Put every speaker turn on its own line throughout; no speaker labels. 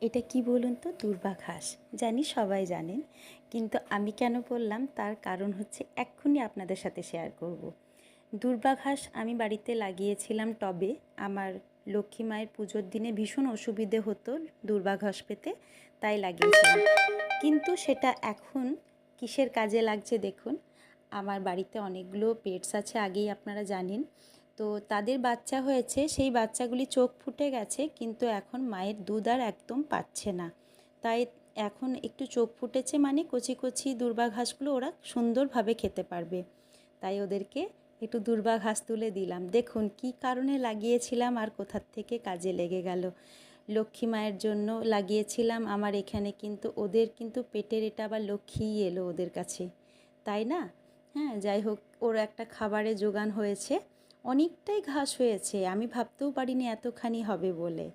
এটা কি বলুন তো, দূর্বা ঘাস। জানি সবাই জানেন, কিন্তু আমি কেন বললাম তার কারণ হচ্ছে এক্ষুনি আপনাদের সাথে শেয়ার করব। দূর্বা ঘাস আমি বাড়িতে লাগিয়েছিলাম টবে। আমার লক্ষ্মী মায়ের পুজোর দিনে ভীষণ অসুবিধে হতো দূর্বা ঘাস পেতে, তাই লাগিয়েছিলাম। কিন্তু সেটা এখন কিসের কাজে লাগছে দেখুন। আমার বাড়িতে অনেকগুলো পেটস আছে, আগেই আপনারা জানেন। তো তাদের বাচ্চা হয়েছে, সেই বাচ্চাগুলি চোখ ফুটে গেছে, কিন্তু এখন মায়ের দুধ আর একদম পাচ্ছে না। তাই এখন একটু চোখ ফুটেছে মানে কচি কচি দূর্বা ঘাসগুলো ওরা সুন্দরভাবে খেতে পারবে। তাই ওদেরকে একটু দূর্বা ঘাস তুলে দিলাম। দেখুন কি কারণে লাগিয়েছিলাম আর কোথার থেকে কাজে লেগে গেল। লক্ষ্মী মায়ের জন্য লাগিয়েছিলাম। আমার এখানে কিন্তু ওদের কিন্তু পেটের এটা আবার লক্ষ্মীই এলো ওদের কাছে, তাই না? হ্যাঁ, যাই হোক, ওর একটা খাবারের জোগান হয়েছে। অনেকটাই ঘাস হয়েছে, আমি ভাবতেও পারিনি এতখানি হবে বলে।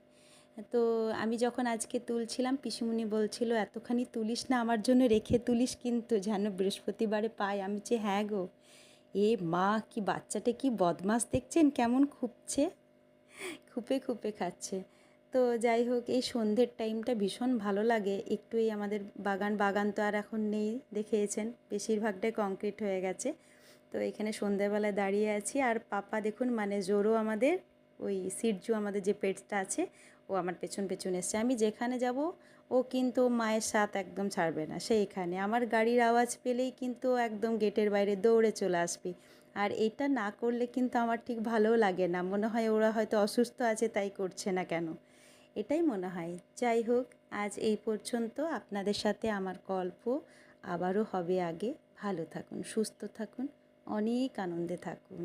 তো আমি যখন আজকে তুলছিলাম, পিসিমণি বলছিল এতখানি তুলিস না, আমার জন্য রেখে তুলিস কিন্তু, যেন বৃহস্পতিবারে পাই। আমি যে হ্যাঁ গো। এ মা, কি বাচ্চাটা কি বদমাস দেখছেন, কেমন খুঁপছে, খুপে খুপে খাচ্ছে। তো যাই হোক, এই সন্ধ্যের টাইমটা ভীষণ ভালো লাগে একটু। এই আমাদের বাগান তো আর এখন নেই, দেখেছেন বেশিরভাগটাই কংক্রিট হয়ে গেছে। তো এখানে সন্ধ্যেবেলায় দাঁড়িয়ে আছি, আর পাপা দেখুন, মানে জোরও আমাদের ওই সিরজু আমাদের যে পেটসটা আছে, ও আমার পেছন পেছন এসছে। আমি যেখানে যাব ও কিন্তু মায়ের সাথ একদম ছাড়বে না। সেইখানে আমার গাড়ির আওয়াজ পেলেই কিন্তু একদম গেটের বাইরে দৌড়ে চলে আসবে। আর এটা না করলে কিন্তু আমার ঠিক ভালোও লাগে না, মনে হয় ওরা হয়তো অসুস্থ আছে তাই করছে না কেন, এটাই মনে হয়। যাই হোক, আজ এই পর্যন্ত। আপনাদের সাথে আমার গল্প আবারও হবে আগে। ভালো থাকুন, সুস্থ থাকুন, অনেক আনন্দে থাকুন।